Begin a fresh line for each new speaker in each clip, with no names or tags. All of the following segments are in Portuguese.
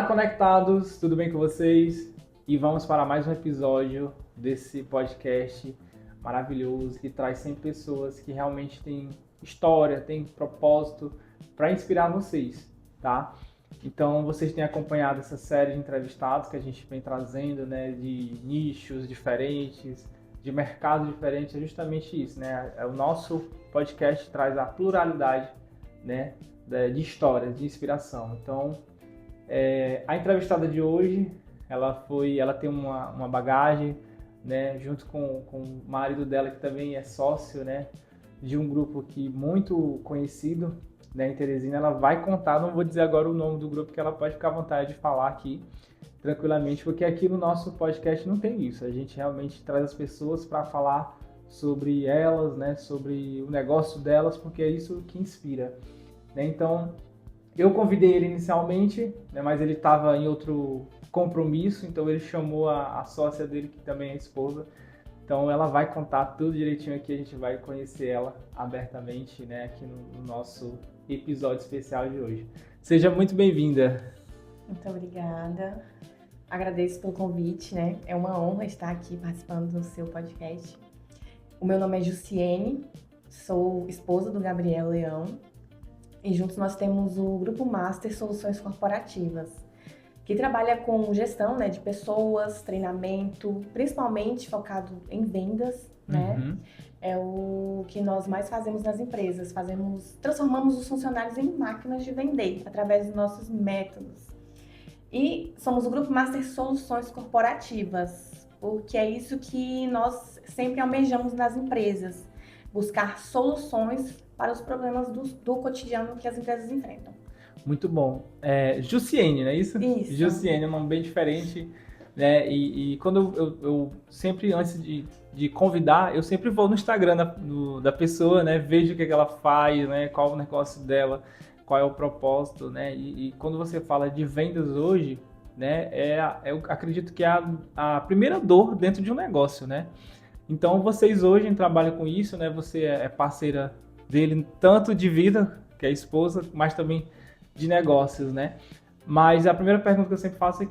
conectados, tudo bem com vocês? E vamos para mais um episódio desse podcast maravilhoso que traz sempre pessoas que realmente têm história, têm propósito para inspirar vocês, tá? Então vocês têm acompanhado essa série de entrevistados que a gente vem trazendo, né, de nichos diferentes, de mercados diferentes, é justamente isso, né? O nosso podcast traz a pluralidade, né, de histórias, de inspiração. Então, a entrevistada de hoje, ela tem uma bagagem, né, junto com o marido dela, que também é sócio, né, de um grupo muito conhecido, né, em Teresina. Ela vai contar, não vou dizer agora o nome do grupo, que ela pode ficar à vontade de falar aqui tranquilamente, porque aqui no nosso podcast não tem isso. A gente realmente traz as pessoas para falar sobre elas, né, sobre o negócio delas, porque é isso que inspira, né? Então, eu convidei ele inicialmente, né, mas ele estava em outro compromisso, então ele chamou a sócia dele, que também é esposa. Então ela vai contar tudo direitinho aqui, a gente vai conhecer ela abertamente, né, aqui no nosso episódio especial de hoje. Seja muito bem-vinda.
Muito obrigada. Agradeço pelo convite, né? É uma honra estar aqui participando do seu podcast. O meu nome é Jussiene, sou esposa do Gabriel Leão e juntos nós temos o Grupo Master Soluções Corporativas, que trabalha com gestão, né, de pessoas, treinamento, principalmente focado em vendas, né? É o que nós mais fazemos nas empresas. Transformamos os funcionários em máquinas de vender através dos nossos métodos. E somos o Grupo Master Soluções Corporativas, porque é isso que nós sempre almejamos nas empresas, buscar soluções para os problemas do cotidiano que as empresas enfrentam.
Muito bom. Jussiene, não é isso?
Isso.
Jussiene é um nome bem diferente, né? E quando eu sempre, antes de convidar, eu sempre vou no Instagram da pessoa, né? Vejo o que ela faz, né? Qual o negócio dela, qual é o propósito, né? E quando você fala de vendas hoje, né? Eu acredito que é a primeira dor dentro de um negócio, né? Então vocês hoje trabalham com isso, né? Você é parceira dele tanto de vida, que é a esposa, mas também de negócios, né? Mas a primeira pergunta que eu sempre faço é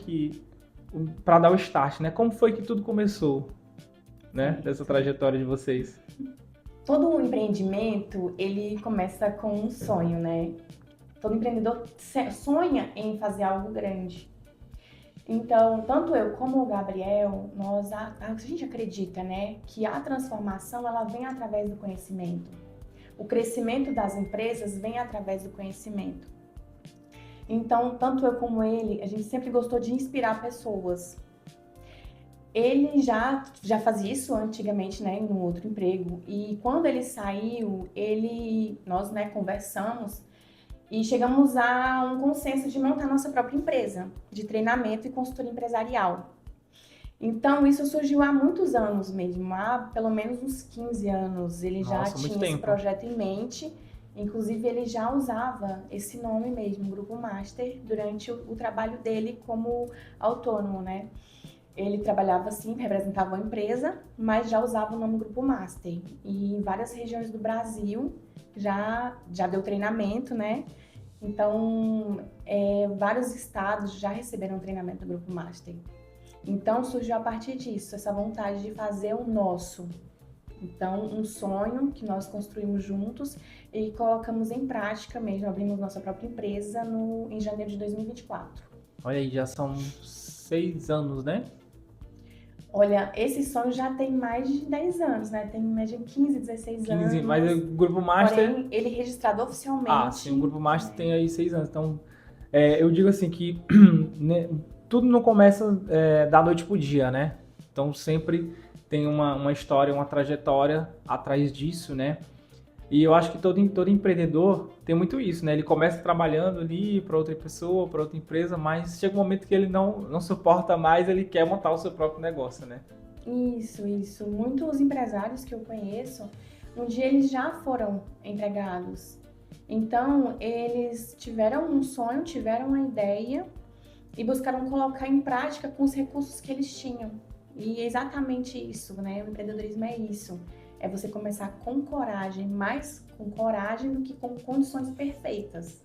para dar o start, né? Como foi que tudo começou, né? Dessa trajetória de vocês?
Todo empreendimento, ele começa com um sonho, né? Todo empreendedor sonha em fazer algo grande. Então, tanto eu como o Gabriel, a gente acredita, né, que a transformação ela vem através do conhecimento. O crescimento das empresas vem através do conhecimento. Então, tanto eu como ele, a gente sempre gostou de inspirar pessoas. Ele já fazia isso antigamente, né, em um outro emprego. E quando ele saiu, nós, né, conversamos e chegamos a um consenso de montar nossa própria empresa de treinamento e consultoria empresarial. Então, isso surgiu há muitos anos mesmo, há pelo menos uns 15 anos. Ele já tinha esse projeto em mente, inclusive ele já usava esse nome mesmo, Grupo Master, durante o trabalho dele como autônomo, né? Ele trabalhava assim, representava uma empresa, mas já usava o nome Grupo Master. E em várias regiões do Brasil já deu treinamento, né? Então, vários estados já receberam treinamento do Grupo Master. Então, surgiu a partir disso, essa vontade de fazer o nosso. Então, um sonho que nós construímos juntos e colocamos em prática mesmo, abrimos nossa própria empresa em janeiro de 2024.
Olha aí, já são 6 anos, né?
Olha, esse sonho já tem mais de 10 anos, né? Tem média de 15, 16 anos.
Mas o Grupo Master...
Porém, ele registrado oficialmente...
Ah, sim, o Grupo Master tem aí 6 anos. Então, eu digo assim que né, tudo não começa da noite pro dia, né? Então, sempre tem uma história, uma trajetória atrás disso, né? E eu acho que todo empreendedor tem muito isso, né? Ele começa trabalhando ali para outra pessoa, para outra empresa, mas chega um momento que ele não suporta mais, ele quer montar o seu próprio negócio, né?
Isso. Muitos empresários que eu conheço, um dia eles já foram empregados. Então, eles tiveram um sonho, tiveram uma ideia e buscaram colocar em prática com os recursos que eles tinham. E é exatamente isso, né? O empreendedorismo é isso. É você começar com coragem, mais com coragem do que com condições perfeitas.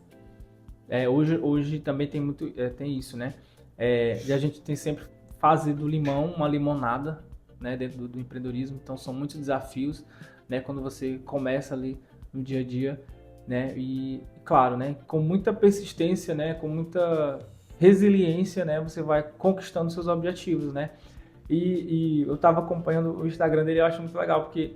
Hoje também tem muito, tem isso, né? E a gente tem sempre fase do limão, uma limonada, né, dentro do empreendedorismo. Então são muitos desafios, né, quando você começa ali no dia a dia, né? E claro, né, com muita persistência, né, com muita resiliência, né, você vai conquistando seus objetivos, né? E eu estava acompanhando o Instagram dele, eu acho muito legal, porque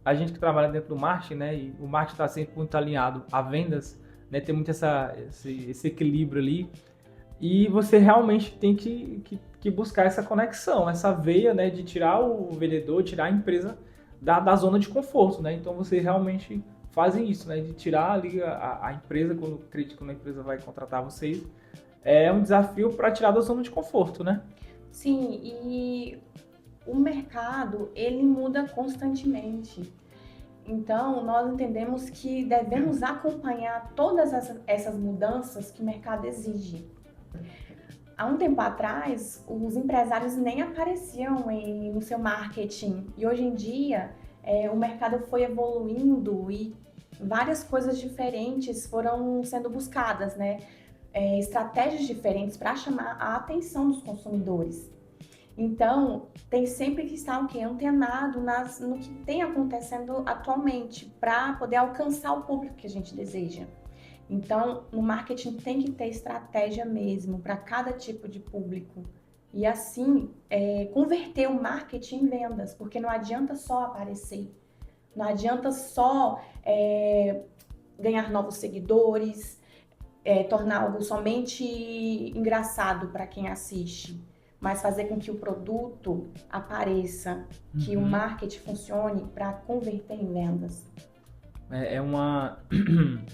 a gente que trabalha dentro do marketing, né, e o marketing está sempre muito alinhado a vendas, né, tem muito esse equilíbrio ali, e você realmente tem que buscar essa conexão, essa veia, né, de tirar o vendedor, tirar a empresa da zona de conforto, né, então você realmente fazem isso, né, de tirar ali a empresa, quando a empresa vai contratar vocês, é um desafio para tirar da zona de conforto, né?
Sim, e o mercado, ele muda constantemente. Então, nós entendemos que devemos acompanhar todas essas mudanças que o mercado exige. Há um tempo atrás, os empresários nem apareciam no seu marketing. E hoje em dia, o mercado foi evoluindo e várias coisas diferentes foram sendo buscadas, né? Estratégias diferentes para chamar a atenção dos consumidores. Então, tem sempre que estar antenado no que tem acontecendo atualmente para poder alcançar o público que a gente deseja. Então, no marketing tem que ter estratégia mesmo para cada tipo de público. E assim, converter o marketing em vendas, porque não adianta só aparecer, não adianta só ganhar novos seguidores, tornar algo somente engraçado para quem assiste, mas fazer com que o produto apareça, que o marketing funcione para converter em vendas.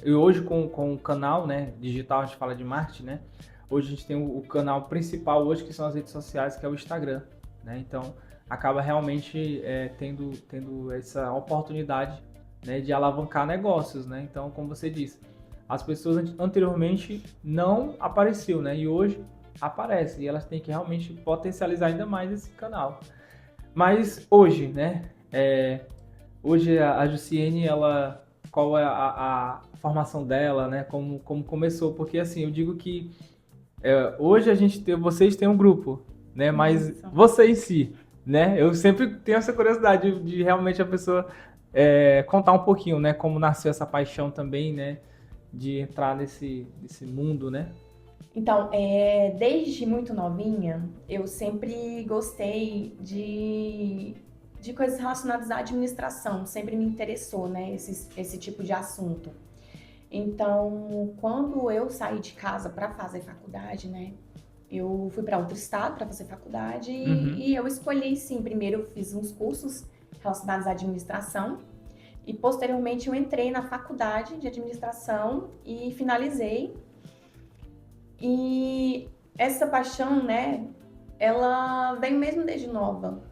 E hoje com o canal, né, digital, a gente fala de marketing, né? Hoje a gente tem o canal principal hoje, que são as redes sociais, que é o Instagram, né? Então, acaba realmente tendo essa oportunidade, né, de alavancar negócios, né? Então, como você disse, as pessoas anteriormente não apareciam, né? E hoje aparece, e elas têm que realmente potencializar ainda mais esse canal. Mas hoje, né? Hoje a Jussiene, qual é a formação dela, né? Como começou? Porque assim, eu digo que hoje vocês têm um grupo, né? Mas
Isso.
você em si, né? Eu sempre tenho essa curiosidade de realmente a pessoa contar um pouquinho, né? Como nasceu essa paixão também, né? De entrar nesse mundo, né?
Então, desde muito novinha, eu sempre gostei de coisas relacionadas à administração, sempre me interessou, né, esse tipo de assunto. Então, quando eu saí de casa para fazer faculdade, né, eu fui para outro estado para fazer faculdade e eu escolhi, sim, primeiro eu fiz uns cursos relacionados à administração e posteriormente eu entrei na faculdade de administração e finalizei. E essa paixão, né, ela vem mesmo desde nova.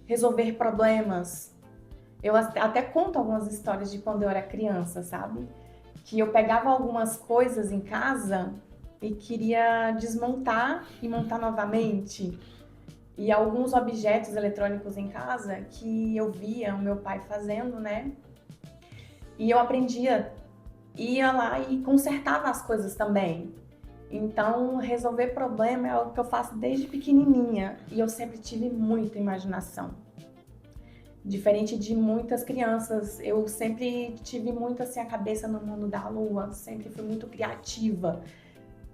Resolver problemas. Eu até conto algumas histórias de quando eu era criança, sabe? Que eu pegava algumas coisas em casa e queria desmontar e montar novamente. E alguns objetos eletrônicos em casa que eu via o meu pai fazendo, né? E eu aprendia, ia lá e consertava as coisas também. Então, resolver problema é algo que eu faço desde pequenininha e eu sempre tive muita imaginação. Diferente de muitas crianças, eu sempre tive muito assim a cabeça no mundo da lua, sempre fui muito criativa.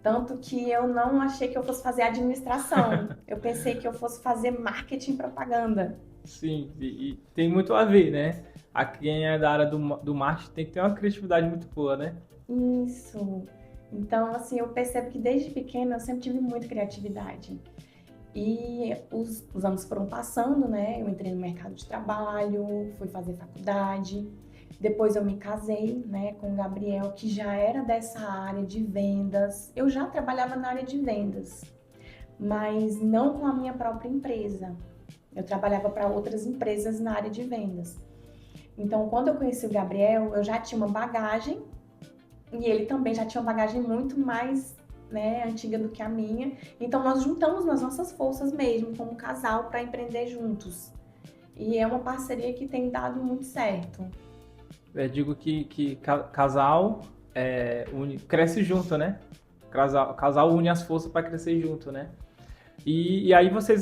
Tanto que eu não achei que eu fosse fazer administração, eu pensei que eu fosse fazer marketing e propaganda.
Sim, e tem muito a ver, né? A quem é da área do marketing tem que ter uma criatividade muito boa, né?
Isso. Então, assim, eu percebo que desde pequena eu sempre tive muita criatividade. E os anos foram passando, né? Eu entrei no mercado de trabalho, fui fazer faculdade. Depois eu me casei, né, com o Gabriel, que já era dessa área de vendas. Eu já trabalhava na área de vendas, mas não com a minha própria empresa. Eu trabalhava para outras empresas na área de vendas. Então, quando eu conheci o Gabriel, eu já tinha uma bagagem e ele também já tinha uma bagagem muito mais, né, antiga do que a minha. Então, nós juntamos nas nossas forças mesmo, como casal, para empreender juntos. E é uma parceria que tem dado muito certo.
Digo que casal cresce junto, né? Casal une as forças para crescer junto, né? E aí vocês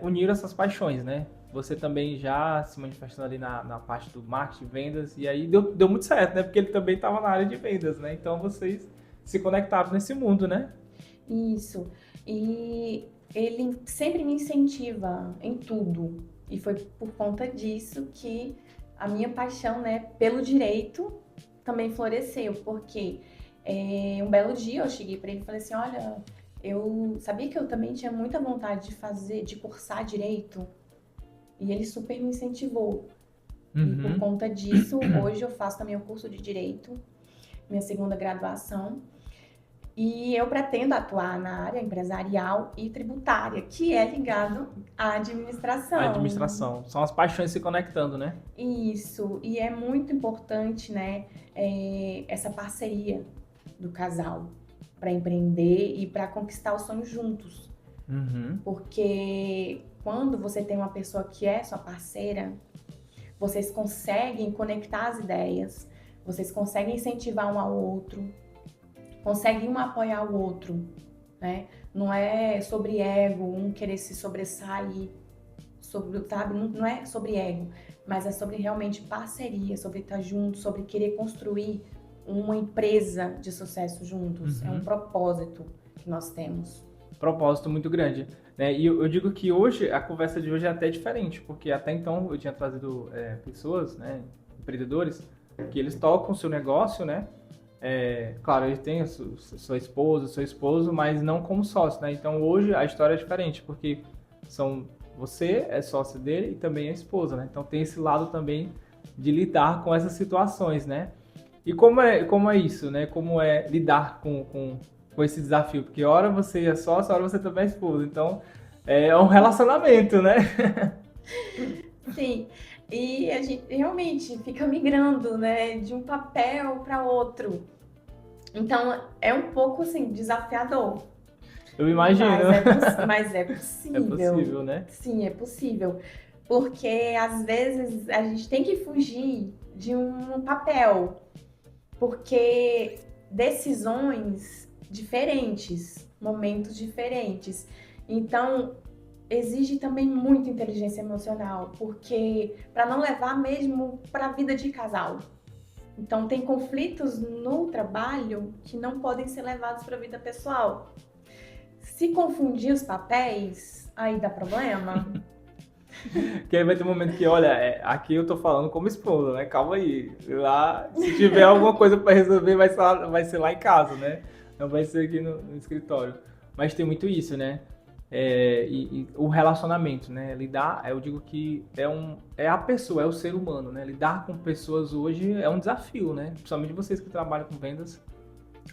uniram essas paixões, né? Você também já se manifestando ali na parte do marketing, vendas, e aí deu muito certo, né? Porque ele também estava na área de vendas, né? Então vocês se conectaram nesse mundo, né?
Isso. E ele sempre me incentiva em tudo. E foi por conta disso que a minha paixão, né, pelo direito também floresceu, porque um belo dia eu cheguei para ele e falei assim, olha, eu sabia que eu também tinha muita vontade de cursar direito, e ele super me incentivou. E por conta disso, hoje eu faço também o curso de direito, minha segunda graduação, e eu pretendo atuar na área empresarial e tributária, que é ligado à administração.
A administração. São as paixões se conectando, né?
Isso, e é muito importante, né, essa parceria do casal para empreender e para conquistar os sonhos juntos. Porque quando você tem uma pessoa que é sua parceira, vocês conseguem conectar as ideias, vocês conseguem incentivar um ao outro, conseguem um apoiar o outro, né? Não é sobre ego, um querer se sobressair, sabe? Não é sobre ego, mas é sobre realmente parceria, sobre estar junto, sobre querer construir uma empresa de sucesso juntos. É um propósito que nós temos.
Propósito muito grande, né? E eu digo que hoje, a conversa de hoje é até diferente, porque até então eu tinha trazido pessoas, né, empreendedores, que eles tocam o seu negócio, né? Claro, eles têm sua esposa, seu esposo, mas não como sócio, né? Então hoje a história é diferente, porque você é sócio dele e também a esposa, né? Então tem esse lado também de lidar com essas situações, né? E como é isso, né? Como é lidar com esse desafio? Porque hora você é sócio, hora você também é esposa. Então é um relacionamento, né?
Sim. E a gente realmente fica migrando, né, de um papel para outro. Então, é um pouco, assim, desafiador.
Eu imagino.
Mas é possível.
É possível, né?
Sim, é possível. Porque, às vezes, a gente tem que fugir de um papel. Porque decisões diferentes, momentos diferentes. Então, exige também muita inteligência emocional, porque para não levar mesmo para a vida de casal. Então tem conflitos no trabalho que não podem ser levados para a vida pessoal. Se confundir os papéis, aí dá problema.
Que aí vai ter um momento que, olha, aqui eu tô falando como esposa, né? Calma aí. Lá, se tiver alguma coisa para resolver, vai ser lá em casa, né? Não vai ser aqui no escritório. Mas tem muito isso, né? E o relacionamento, né? Lidar, eu digo que é a pessoa, é o ser humano, né? Lidar com pessoas hoje é um desafio, né? Principalmente vocês que trabalham com vendas.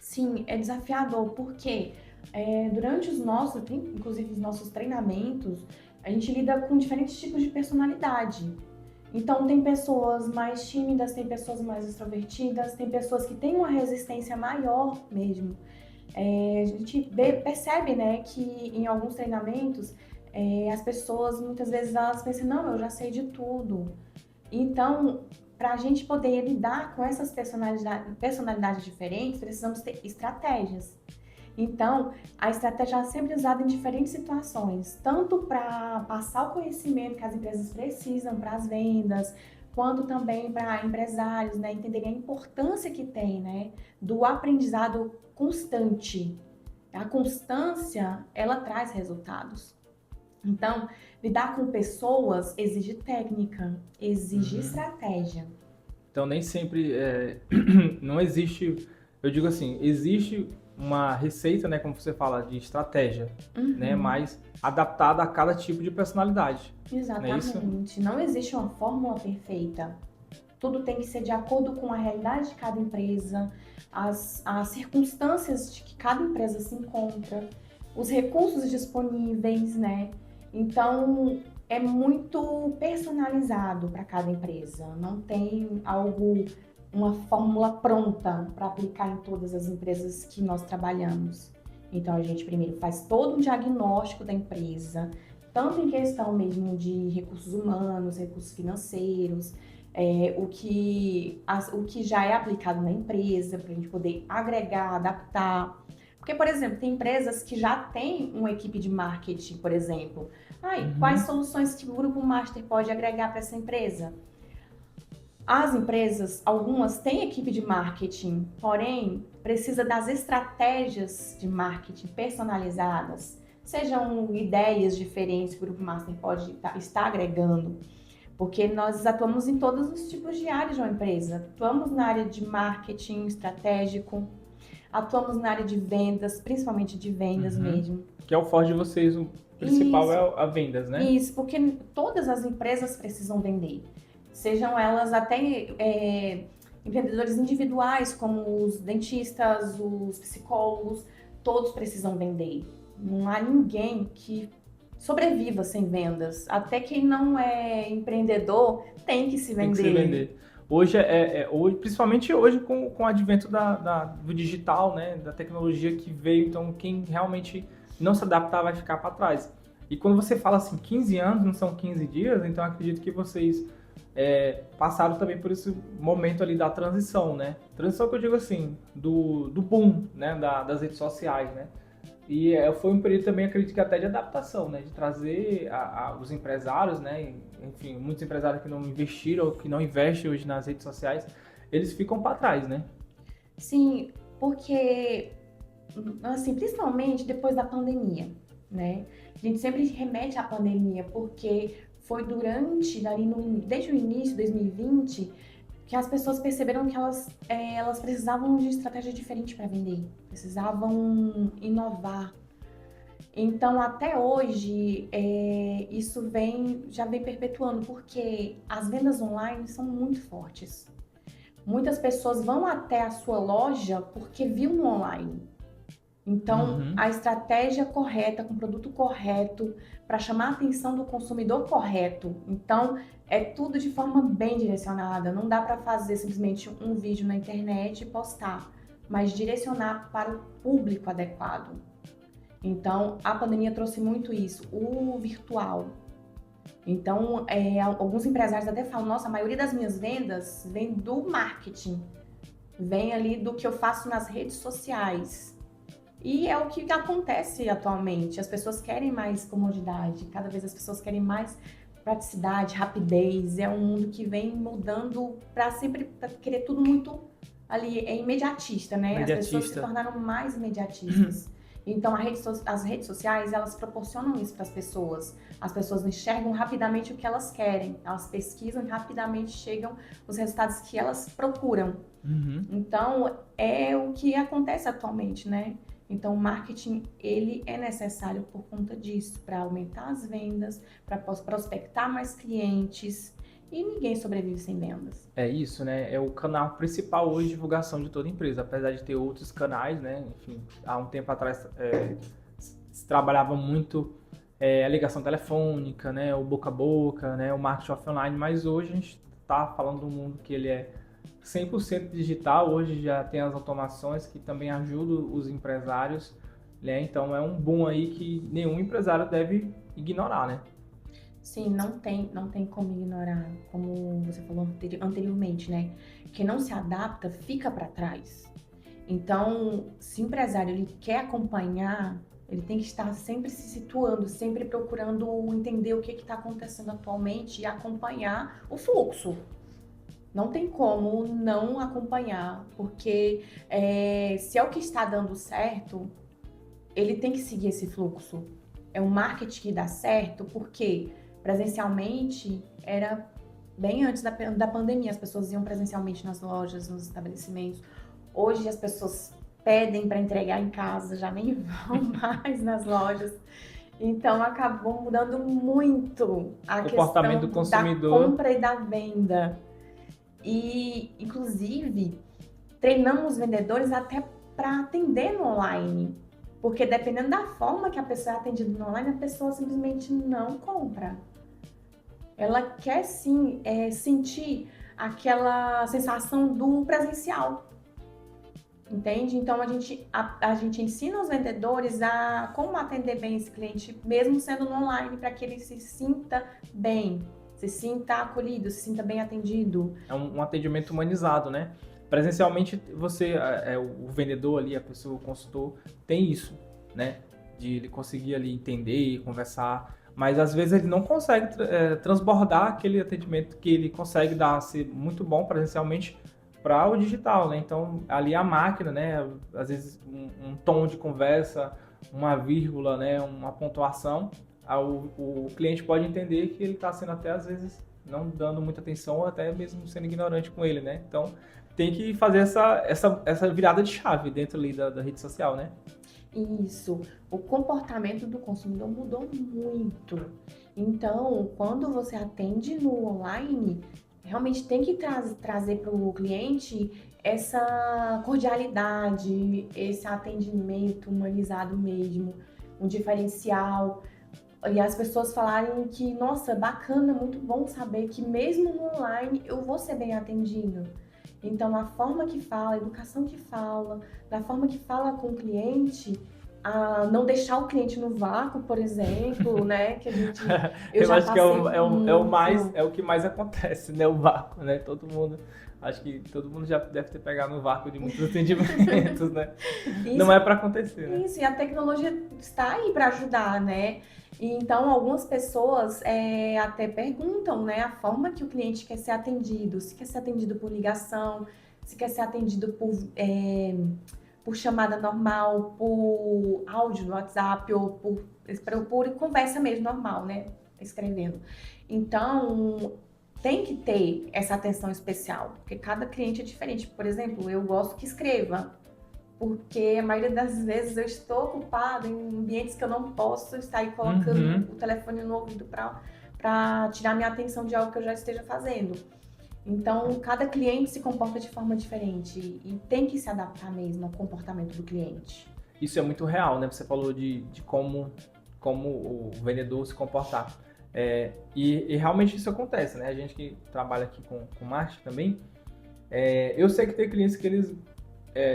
Sim, é desafiador, porque durante inclusive os nossos treinamentos, a gente lida com diferentes tipos de personalidade. Então, tem pessoas mais tímidas, tem pessoas mais extrovertidas, tem pessoas que têm uma resistência maior mesmo. A gente percebe, né, que em alguns treinamentos as pessoas muitas vezes elas pensam, não, eu já sei de tudo. Então, para a gente poder lidar com essas personalidades diferentes, precisamos ter estratégias. Então, a estratégia é sempre usada em diferentes situações, tanto para passar o conhecimento que as empresas precisam para as vendas, quanto também para empresários, né, entenderem a importância que tem, né, do aprendizado constante. A constância, ela traz resultados. Então, lidar com pessoas exige técnica, exige estratégia.
Então, nem sempre não existe, eu digo assim, existe uma receita, né, como você fala, de estratégia, né, mas adaptada a cada tipo de personalidade.
Exatamente. Não existe uma fórmula perfeita. Tudo tem que ser de acordo com a realidade de cada empresa, as circunstâncias de que cada empresa se encontra, os recursos disponíveis, né? Então, é muito personalizado para cada empresa. Não tem uma fórmula pronta para aplicar em todas as empresas que nós trabalhamos. Então, a gente primeiro faz todo um diagnóstico da empresa, tanto em questão mesmo de recursos humanos, recursos financeiros, o que já é aplicado na empresa, para a gente poder agregar, adaptar. Porque, por exemplo, tem empresas que já têm uma equipe de marketing, por exemplo. Quais
Uhum.
soluções que o Grupo Master pode agregar para essa empresa? As empresas, algumas têm equipe de marketing, porém, precisa das estratégias de marketing personalizadas, sejam ideias diferentes que o Grupo Master pode estar agregando, porque nós atuamos em todos os tipos de áreas de uma empresa. Atuamos na área de marketing estratégico, atuamos na área de vendas, principalmente de vendas
Uhum.
mesmo.
Que é o forte de vocês, o principal
Isso,
é a vendas, né?
isso, porque todas as empresas precisam vender. Sejam elas até empreendedores individuais, como os dentistas, os psicólogos, todos precisam vender. Não há ninguém que sobreviva sem vendas. Até quem não é empreendedor tem que se
Tem que se
vender.
vender. Hoje, hoje principalmente hoje com o advento do digital, né, da tecnologia que veio, então quem realmente não se adaptar vai ficar para trás. E quando você fala assim, 15 anos, não são 15 dias, então acredito que vocês passaram também por esse momento ali da transição, né? Transição que eu digo assim, do boom, né, das redes sociais, né? E foi um período também, acredito que até de adaptação, né? De trazer os empresários, né? Enfim, muitos empresários que não investiram, que não investem hoje nas redes sociais, eles ficam para trás, né?
Sim, porque, assim, principalmente depois da pandemia, né? A gente sempre remete à pandemia, porque foi desde o início de 2020, que as pessoas perceberam que elas precisavam de estratégia diferente para vender, precisavam inovar. Então, até hoje, isso já vem perpetuando, porque as vendas online são muito fortes. Muitas pessoas vão até a sua loja porque viu no online. Então,
Uhum.
a estratégia correta, com o produto correto, para chamar a atenção do consumidor correto. Então, é tudo de forma bem direcionada. Não dá para fazer simplesmente um vídeo na internet e postar, mas direcionar para o público adequado. Então, a pandemia trouxe muito isso, o virtual. Então, alguns empresários até falam, nossa, a maioria das minhas vendas vem do marketing, vem ali do que eu faço nas redes sociais. E é o que acontece atualmente. As pessoas querem mais comodidade, cada vez as pessoas querem mais praticidade, rapidez. É um mundo que vem mudando para sempre pra querer tudo muito ali, é imediatista, né? As pessoas se
Imediatista.
tornaram mais imediatistas. Então, as redes sociais, elas proporcionam isso para as pessoas. As pessoas enxergam rapidamente o que elas querem, elas pesquisam e rapidamente chegam os resultados que elas procuram.
Uhum.
Então, é o que acontece atualmente, né? Então, o marketing, ele é necessário por conta disso, para aumentar as vendas, para prospectar mais clientes, e ninguém sobrevive sem vendas.
É isso, né? É o canal principal hoje de divulgação de toda empresa, apesar de ter outros canais, né? Enfim, há um tempo atrás se trabalhava muito a ligação telefônica, né? O boca a boca, né? O marketing offline, mas hoje a gente está falando de um mundo que ele é 100% digital. Hoje já tem as automações que também ajudam os empresários, né? Então é um boom aí que nenhum empresário deve ignorar, né?
Sim, não tem como ignorar, como você falou anteriormente, né? Quem não se adapta fica para trás. Então, se o empresário ele quer acompanhar, ele tem que estar sempre se situando, sempre procurando entender o que está acontecendo atualmente e acompanhar o fluxo. Não tem como não acompanhar, porque se é o que está dando certo, ele tem que seguir esse fluxo. É um marketing que dá certo, porque presencialmente era bem antes da pandemia, as pessoas iam presencialmente nas lojas, nos estabelecimentos. Hoje as pessoas pedem para entregar em casa, já nem vão mais nas lojas. Então acabou mudando muito a
Comportamento
questão
do
da
consumidor.
compra e da venda. E, inclusive, treinamos vendedores até para atender no online. Porque dependendo da forma que a pessoa é atendida no online, a pessoa simplesmente não compra. Ela quer sim sentir aquela sensação do presencial, entende? Então a gente ensina os vendedores a como atender bem esse cliente, mesmo sendo no online, para que ele se sinta bem, se sinta acolhido, se sinta bem atendido.
É um atendimento humanizado, né? Presencialmente, você, o vendedor ali, a pessoa, o consultor, tem isso, né? De ele conseguir ali entender, conversar, mas às vezes ele não consegue transbordar aquele atendimento que ele consegue dar, ser muito bom presencialmente para o digital, né? Então, ali a máquina, né? Às vezes um tom de conversa, uma vírgula, né? Uma pontuação, o cliente pode entender que ele está sendo até às vezes não dando muita atenção ou até mesmo sendo ignorante com ele, né? Então, tem que fazer essa virada de chave dentro ali da rede social, né?
Isso, o comportamento do consumidor mudou muito. Então, quando você atende no online, realmente tem que trazer para o cliente essa cordialidade, esse atendimento humanizado mesmo, um diferencial. E as pessoas falarem que, nossa, bacana, muito bom saber que mesmo no online eu vou ser bem atendido. Então, a forma que fala, a educação que fala, da forma que fala com o cliente, a não deixar o cliente no vácuo, por exemplo, né? Que a gente,
eu
já
acho que
muito.
é o que mais acontece, né? O vácuo, né? Acho que todo mundo já deve ter pegado no vácuo de muitos atendimentos, né?
Isso,
Não é para acontecer, né?
isso, e a tecnologia está aí para ajudar, né? E então, algumas pessoas até perguntam, né, a forma que o cliente quer ser atendido, se quer ser atendido por ligação, se quer ser atendido por chamada normal, por áudio no WhatsApp ou por conversa mesmo normal, né, escrevendo. Então, tem que ter essa atenção especial, porque cada cliente é diferente. Por exemplo, eu gosto que escreva, porque a maioria das vezes eu estou ocupada em ambientes que eu não posso estar aí colocando o telefone no ouvido para tirar minha atenção de algo que eu já esteja fazendo. Então, cada cliente se comporta de forma diferente e tem que se adaptar mesmo ao comportamento do cliente.
Isso é muito real, né? Você falou de como o vendedor se comportar. E realmente isso acontece, né? A gente que trabalha aqui com marketing também, eu sei que tem clientes que eles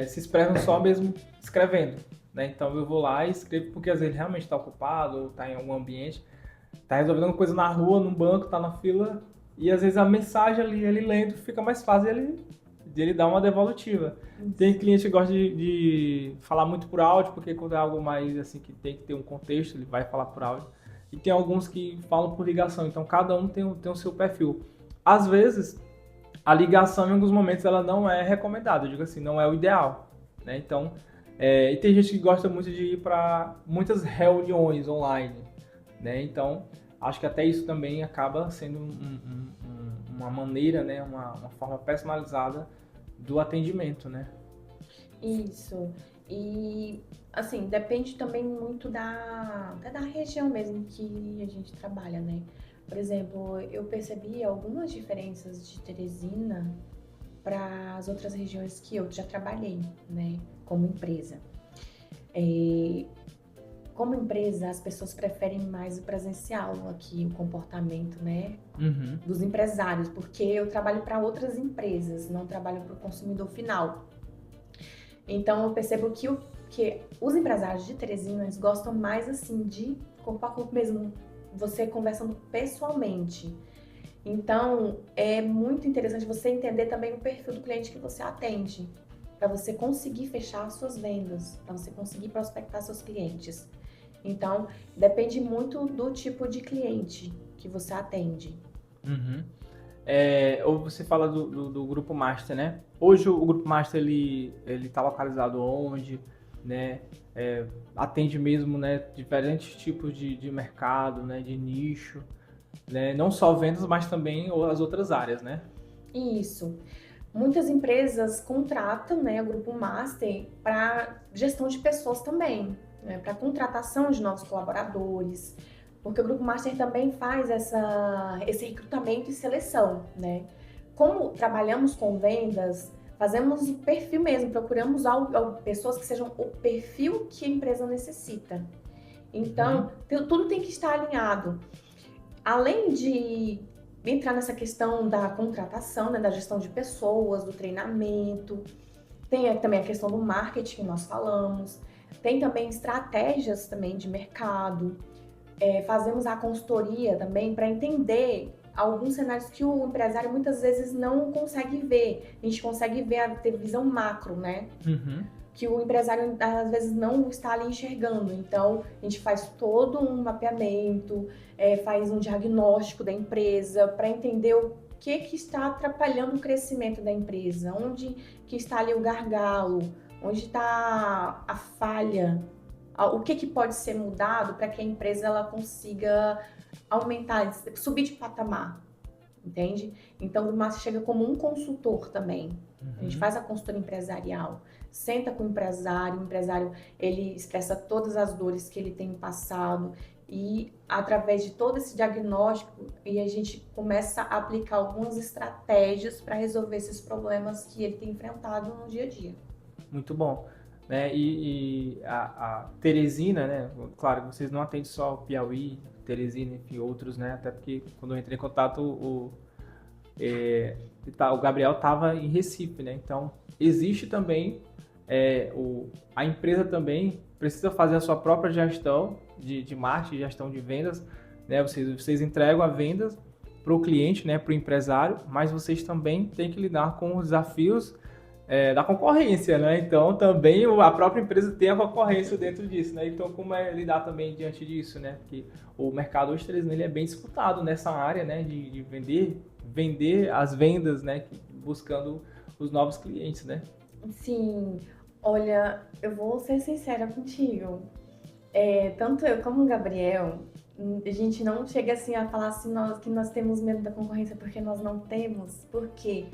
se expressam só mesmo escrevendo, né? Então eu vou lá e escrevo porque às vezes ele realmente está ocupado ou está em algum ambiente, está resolvendo uma coisa na rua, num banco, está na fila e às vezes a mensagem ali, ele lendo, fica mais fácil de ele dar uma devolutiva. Tem cliente que gosta de falar muito por áudio, porque quando é algo mais assim que tem que ter um contexto, ele vai falar por áudio. E tem alguns que falam por ligação, então cada um tem o seu perfil. Às vezes, a ligação em alguns momentos ela não é recomendada, eu digo assim, não é o ideal, né? Então, e tem gente que gosta muito de ir para muitas reuniões online, né? Então, acho que até isso também acaba sendo uma maneira, né? Uma forma personalizada do atendimento, né?
Isso. E, assim, depende também muito até da região mesmo que a gente trabalha, né? Por exemplo, eu percebi algumas diferenças de Teresina para as outras regiões que eu já trabalhei, né, como empresa. Como empresa, as pessoas preferem mais o presencial aqui, o comportamento, né, dos empresários, porque eu trabalho para outras empresas, não trabalho para o consumidor final. Então, eu percebo que os empresários de Teresina, eles gostam mais, assim, de corpo a corpo mesmo, você conversando pessoalmente. Então, é muito interessante você entender também o perfil do cliente que você atende, para você conseguir fechar as suas vendas, para você conseguir prospectar seus clientes. Então, depende muito do tipo de cliente que você atende.
Ou você fala do Grupo Master, né? Hoje o Grupo Master ele está localizado onde, né? Atende mesmo, né? Diferentes tipos de mercado, né? De nicho, né? Não só vendas, mas também as outras áreas, né?
Isso. Muitas empresas contratam, né, o Grupo Master para gestão de pessoas também, né, para contratação de novos colaboradores, porque o Grupo Master também faz esse recrutamento e seleção, né? Como trabalhamos com vendas, fazemos o perfil mesmo, procuramos pessoas que sejam o perfil que a empresa necessita. Então, tudo tem que estar alinhado. Além de entrar nessa questão da contratação, né, da gestão de pessoas, do treinamento, tem também a questão do marketing que nós falamos, tem também estratégias também de mercado, fazemos a consultoria também para entender alguns cenários que o empresário muitas vezes não consegue ver. A gente consegue ver, ter visão macro, né?
Uhum.
Que o empresário às vezes não está ali enxergando. Então, a gente faz todo um mapeamento, faz um diagnóstico da empresa para entender o que está atrapalhando o crescimento da empresa, onde que está ali o gargalo, onde está a falha, o que pode ser mudado para que a empresa ela consiga aumentar, subir de patamar, entende? Então, o Márcio chega como um consultor também. A gente faz a consultoria empresarial, senta com o empresário ele expressa todas as dores que ele tem passado e através de todo esse diagnóstico a gente começa a aplicar algumas estratégias para resolver esses problemas que ele tem enfrentado no dia a dia.
Muito bom. Né? E a Teresina, né? Claro, vocês não atendem só o Piauí, Teresina, enfim, outros, né? Até porque quando eu entrei em contato, o Gabriel estava em Recife, né? Então, existe também, a empresa também precisa fazer a sua própria gestão de marketing, gestão de vendas, né? Vocês entregam a vendas para o cliente, né? Para o empresário, mas vocês também têm que lidar com os desafios da concorrência, né? Então, também a própria empresa tem a concorrência dentro disso, né? Então, como é lidar também diante disso, né? Porque o mercado hoje ele é bem disputado nessa área, né? De vender as vendas, né? Buscando os novos clientes, né?
Sim, olha, eu vou ser sincera contigo. Tanto eu como o Gabriel, a gente não chega assim a falar assim que nós temos medo da concorrência, porque nós não temos, porque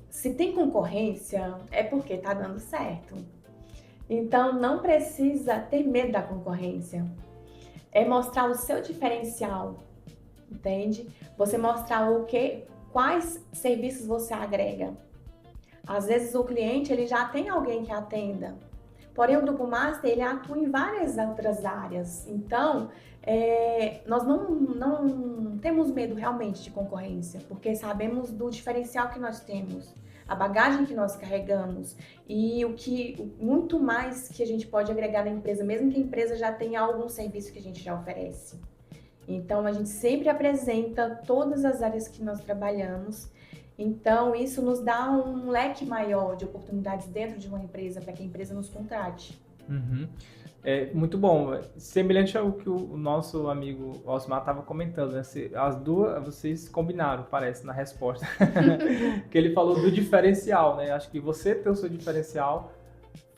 se tem concorrência é porque tá dando certo. Então não precisa ter medo da concorrência. É mostrar o seu diferencial, entende? Você mostrar quais serviços você agrega. Às vezes o cliente ele já tem alguém que atenda. Porém, o Grupo Master ele atua em várias outras áreas. Então, nós não temos medo realmente de concorrência, porque sabemos do diferencial que nós temos, a bagagem que nós carregamos e muito mais que a gente pode agregar na empresa, mesmo que a empresa já tenha algum serviço que a gente já oferece. Então, a gente sempre apresenta todas as áreas que nós trabalhamos. Então, isso nos dá um leque maior de oportunidades dentro de uma empresa para que a empresa nos contrate.
Uhum. Muito bom. Semelhante ao que o nosso amigo Osmar estava comentando, né? As duas, vocês combinaram, parece, na resposta. Que ele falou do diferencial, né? Acho que você ter o seu diferencial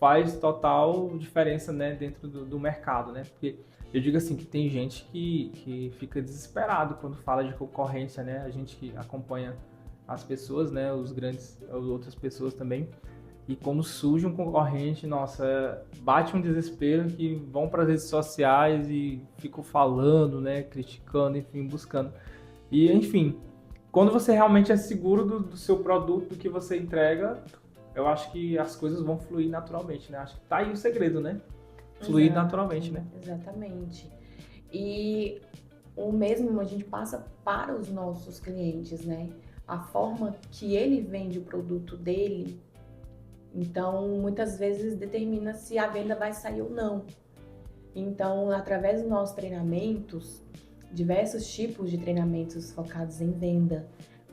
faz total diferença, né? Dentro do mercado, né? Porque eu digo assim, que tem gente que fica desesperado quando fala de concorrência, né? A gente que acompanha as pessoas, né? As outras pessoas também. E quando surge um concorrente, nossa, bate um desespero que vão para as redes sociais e ficam falando, né? Criticando, enfim, buscando. E, enfim, quando você realmente é seguro do seu produto, do que você entrega, eu acho que as coisas vão fluir naturalmente, né? Acho que tá aí o segredo, né? Fluir naturalmente, né?
Exatamente. E o mesmo a gente passa para os nossos clientes, né? A forma que ele vende o produto dele, então muitas vezes determina se a venda vai sair ou não. Então, através dos nossos treinamentos, diversos tipos de treinamentos focados em venda,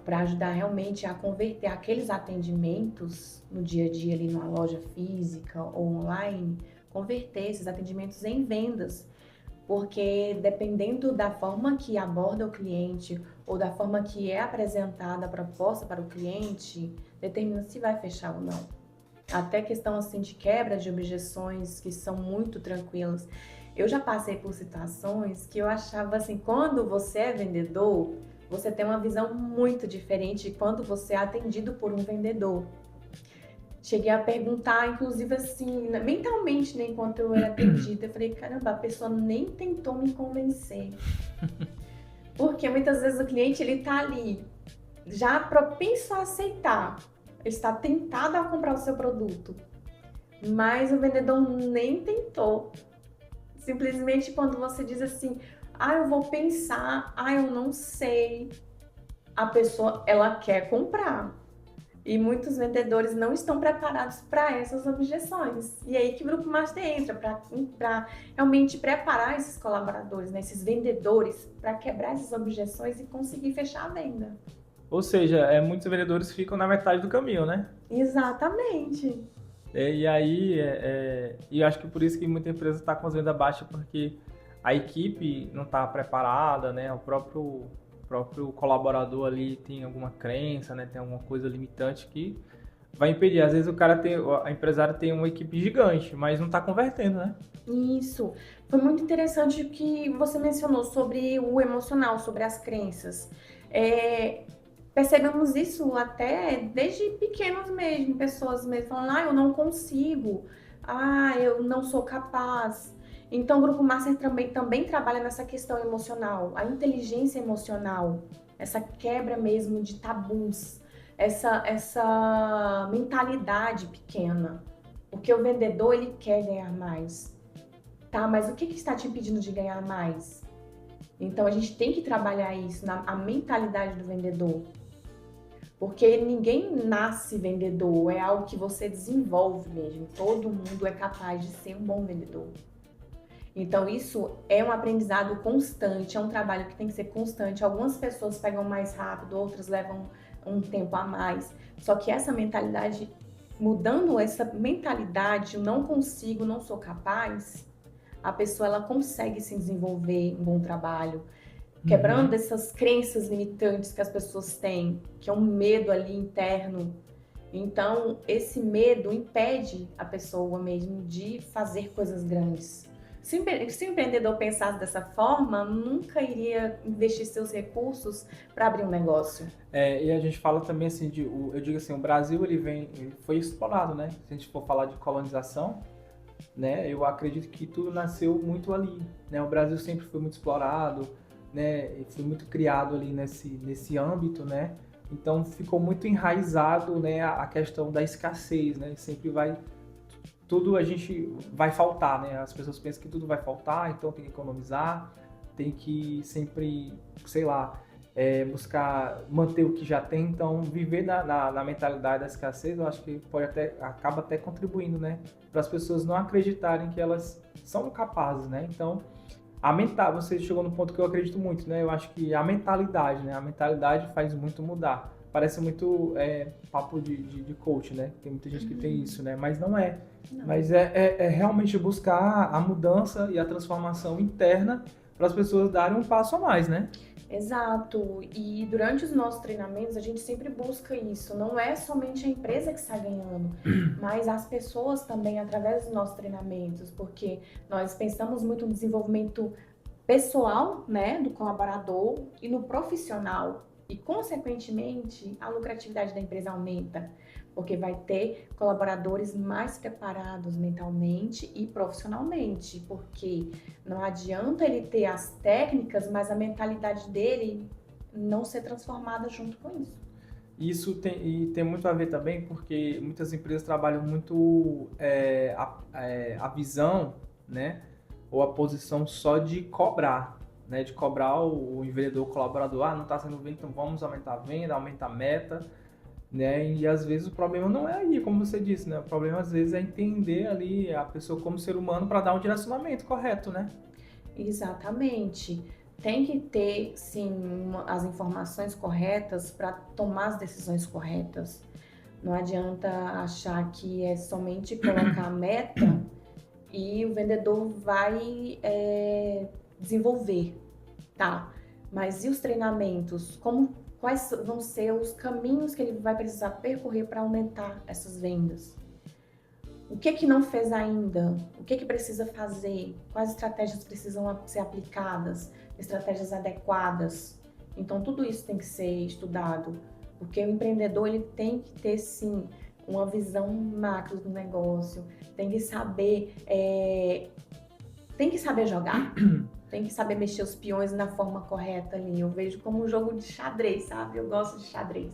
para ajudar realmente a converter aqueles atendimentos no dia a dia ali numa loja física ou online, converter esses atendimentos em vendas. Porque dependendo da forma que aborda o cliente ou da forma que é apresentada a proposta para o cliente, determina se vai fechar ou não. Até questão assim de quebra de objeções que são muito tranquilas. Eu já passei por situações que eu achava assim, quando você é vendedor, você tem uma visão muito diferente de quando você é atendido por um vendedor. Cheguei a perguntar, inclusive assim, mentalmente, né, enquanto eu era atendida, eu falei, caramba, a pessoa nem tentou me convencer. Porque muitas vezes o cliente, ele tá ali, já propenso a aceitar, ele está tentado a comprar o seu produto, mas o vendedor nem tentou. Simplesmente quando você diz assim, eu vou pensar, eu não sei, a pessoa, ela quer comprar. E muitos vendedores não estão preparados para essas objeções. E aí que o Grupo Master entra para realmente preparar esses colaboradores, né, esses vendedores, para quebrar essas objeções e conseguir fechar a venda.
Ou seja, muitos vendedores ficam na metade do caminho, né?
Exatamente.
E aí, e eu acho que por isso que muita empresa está com as vendas baixas, porque a equipe não está preparada, né? O próprio colaborador ali tem alguma crença, né? Tem alguma coisa limitante que vai impedir. Às vezes a empresária tem uma equipe gigante, mas não está convertendo, né?
Isso. Foi muito interessante o que você mencionou sobre o emocional, sobre as crenças. Percebemos isso até desde pequenos mesmo, pessoas mesmo falando, eu não consigo, eu não sou capaz. Então, o Grupo Master também trabalha nessa questão emocional, a inteligência emocional, essa quebra mesmo de tabus, essa mentalidade pequena. Porque o vendedor, ele quer ganhar mais. Tá, mas o que está te impedindo de ganhar mais? Então, a gente tem que trabalhar isso, a mentalidade do vendedor. Porque ninguém nasce vendedor, é algo que você desenvolve mesmo. Todo mundo é capaz de ser um bom vendedor. Então, isso é um aprendizado constante, é um trabalho que tem que ser constante. Algumas pessoas pegam mais rápido, outras levam um tempo a mais. Só que essa mentalidade, mudando essa mentalidade, eu não consigo, não sou capaz, a pessoa ela consegue se desenvolver um bom trabalho. Quebrando essas crenças limitantes que as pessoas têm, que é um medo ali interno. Então, esse medo impede a pessoa mesmo de fazer coisas grandes. Se o empreendedor pensasse dessa forma, nunca iria investir seus recursos para abrir um negócio.
E a gente fala também assim, eu digo assim, o Brasil ele foi explorado, né? Se a gente for falar de colonização, né? Eu acredito que tudo nasceu muito ali, né? O Brasil sempre foi muito explorado, né, foi muito criado ali nesse âmbito, né, então ficou muito enraizado, né, a questão da escassez, né, sempre tudo a gente vai faltar, né, as pessoas pensam que tudo vai faltar, então tem que economizar, tem que sempre, sei lá, buscar manter o que já tem, então viver na mentalidade da escassez, eu acho que acaba até contribuindo, né, para as pessoas não acreditarem que elas são capazes, né, então você chegou no ponto que eu acredito muito, né? Eu acho que a mentalidade, né? A mentalidade faz muito mudar. Parece muito papo de coach, né? Tem muita gente que tem isso, né? Mas não é. Não. Mas é realmente buscar a mudança e a transformação interna para as pessoas darem um passo a mais, né?
Exato. E durante os nossos treinamentos, a gente sempre busca isso. Não é somente a empresa que está ganhando, mas as pessoas também, através dos nossos treinamentos, porque nós pensamos muito no desenvolvimento pessoal, né, do colaborador e no profissional. E, consequentemente, a lucratividade da empresa aumenta, porque vai ter colaboradores mais preparados mentalmente e profissionalmente, porque não adianta ele ter as técnicas, mas a mentalidade dele não ser transformada junto com isso.
Isso tem muito a ver também, porque muitas empresas trabalham muito a visão, né, ou a posição só de cobrar, né, de cobrar o vendedor, o colaborador, não está sendo vendido, então vamos aumentar a venda, aumentar a meta, né, e às vezes o problema não é aí, como você disse, né, o problema às vezes é entender ali a pessoa como ser humano para dar um direcionamento correto, né?
Exatamente. Tem que ter, sim, as informações corretas para tomar as decisões corretas. Não adianta achar que é somente colocar a meta e o vendedor vai desenvolver, tá? Mas e os treinamentos? Quais vão ser os caminhos que ele vai precisar percorrer para aumentar essas vendas? O que não fez ainda? O que precisa fazer? Quais estratégias precisam ser aplicadas? Estratégias adequadas? Então, tudo isso tem que ser estudado, porque o empreendedor ele tem que ter, sim, uma visão macro do negócio, tem que saber jogar, tem que saber mexer os peões na forma correta ali. Eu vejo como um jogo de xadrez, sabe? Eu gosto de xadrez.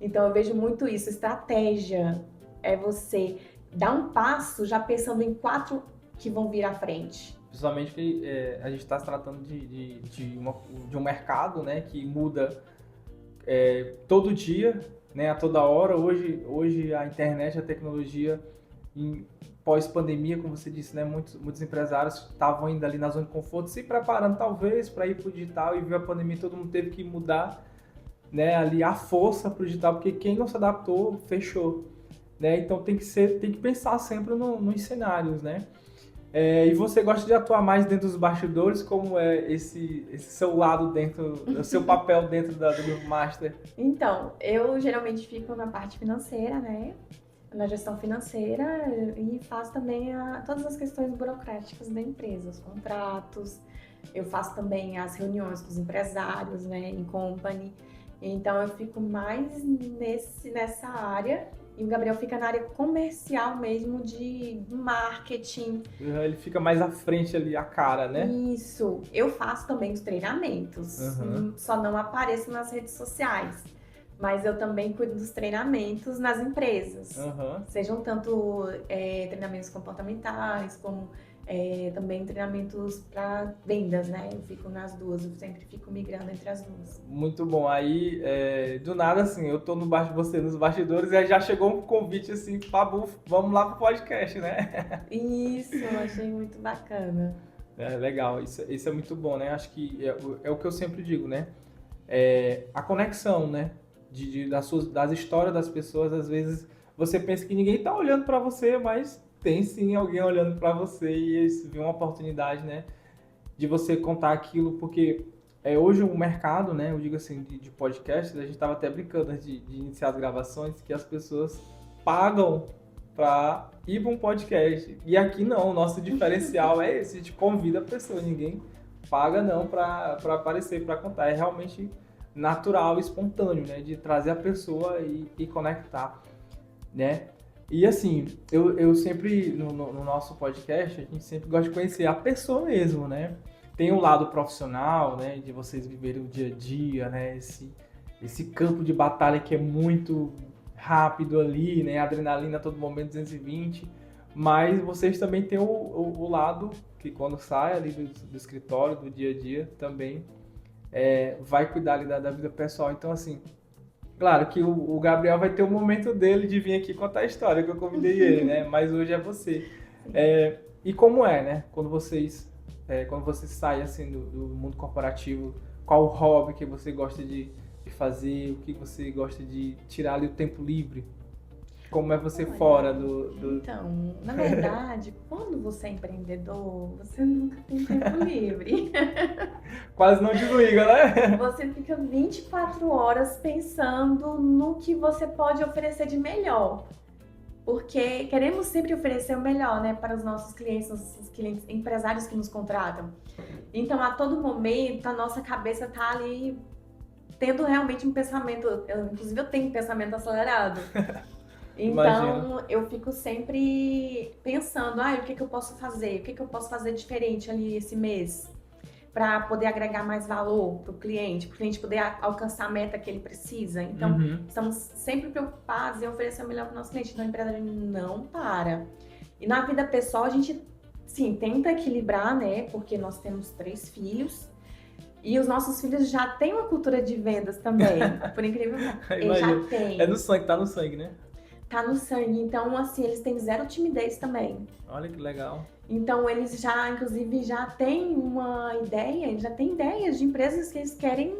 Então, eu vejo muito isso. Estratégia é você dar um passo já pensando em 4 que vão vir à frente.
Principalmente que a gente está se tratando de um mercado, né, que muda todo dia, né, a toda hora. Hoje a internet, a tecnologia, em pós-pandemia, como você disse, né, muitos empresários estavam ainda ali na zona de conforto, se preparando talvez para ir para o digital, e viu a pandemia, todo mundo teve que mudar, né, ali a força para o digital, porque quem não se adaptou, fechou. Né? Então tem que pensar sempre nos cenários, né? E você gosta de atuar mais dentro dos bastidores? Como é esse seu lado dentro, o seu papel dentro do Master?
Então, eu geralmente fico na parte financeira, né? Na gestão financeira, e faço também todas as questões burocráticas da empresa, os contratos. Eu faço também as reuniões com os empresários, né, em company. Então eu fico mais nessa área. E o Gabriel fica na área comercial mesmo, de marketing.
Ele fica mais à frente ali, a cara, né?
Isso. Eu faço também os treinamentos. Só não apareço nas redes sociais. Mas eu também cuido dos treinamentos nas empresas. Sejam tanto treinamentos comportamentais, como também treinamentos para vendas, né? Eu fico nas duas, eu sempre fico migrando entre as duas.
Muito bom. Aí, do nada, assim, eu tô você nos bastidores, e aí já chegou um convite assim, Pabu, vamos lá pro podcast, né?
Isso, eu achei muito bacana.
Legal, isso é muito bom, né? Acho que é o que eu sempre digo, né? A conexão, né? Das histórias das pessoas. Às vezes você pensa que ninguém tá olhando para você, mas tem sim alguém olhando para você, e isso viu uma oportunidade, né, de você contar aquilo, porque hoje o mercado, né, eu digo assim, de podcast, a gente estava até brincando antes de iniciar as gravações, que as pessoas pagam para ir para um podcast, e aqui não, o nosso diferencial é esse, a gente convida a pessoa, ninguém paga não para aparecer, para contar, é realmente natural, espontâneo, né, de trazer a pessoa e conectar, né. E assim, eu sempre, no nosso podcast, a gente sempre gosta de conhecer a pessoa mesmo, né? Tem um lado profissional, né? De vocês viverem o dia a dia, né? Esse campo de batalha que é muito rápido ali, né? Adrenalina a todo momento, 220. Mas vocês também têm o lado que quando sai ali do escritório, do dia a dia, também vai cuidar ali da vida pessoal. Então, assim, claro que o Gabriel vai ter o momento dele de vir aqui contar a história, que eu convidei ele, né? Mas hoje é você. E como né? Quando vocês saem assim do mundo corporativo, qual o hobby que você gosta de fazer, o que você gosta de tirar ali o tempo livre? Como é você fora do...
Então, na verdade, quando você é empreendedor, você nunca tem tempo livre.
Quase não desliga, né?
Você fica 24 horas pensando no que você pode oferecer de melhor. Porque queremos sempre oferecer o melhor, né, para os nossos clientes empresários que nos contratam. Então, a todo momento, a nossa cabeça tá ali tendo realmente um pensamento. Inclusive, eu tenho um pensamento acelerado. Então, eu fico sempre pensando, o que eu posso fazer? O que eu posso fazer diferente ali esse mês? Para poder agregar mais valor para o cliente poder alcançar a meta que ele precisa. Então, estamos sempre preocupados em oferecer o melhor para o nosso cliente. Então, a empresa não para. E na vida pessoal, a gente, sim, tenta equilibrar, né? Porque nós temos 3 filhos. E os nossos filhos já têm uma cultura de vendas também. Por incrível que pareça, eles já têm.
É no sangue, tá no sangue, né?
Tá no sangue. Então, assim, eles têm 0 timidez também.
Olha que legal.
Então, eles já, inclusive, já têm uma ideia, eles já têm ideias de empresas que eles querem...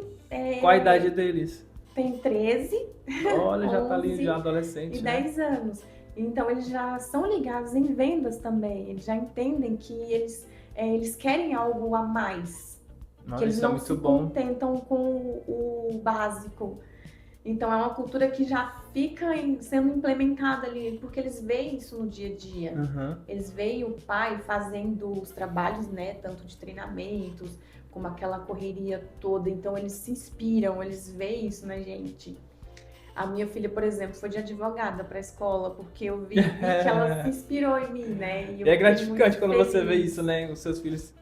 Qual a idade deles?
Tem 13,
Olha, já tá ali, já adolescente,
e 10 anos. Então, eles já são ligados em vendas também. Eles já entendem que eles querem algo a mais. Que eles não se contentam com o básico. Então, é uma cultura que já fica sendo implementada ali, porque eles veem isso no dia a dia. Eles veem o pai fazendo os trabalhos, né, tanto de treinamentos, como aquela correria toda. Então, eles se inspiram, eles veem isso na gente. A minha filha, por exemplo, foi de advogada para a escola, porque eu vi que ela se inspirou em mim, né?
E é gratificante quando você vê isso, né? Os seus filhos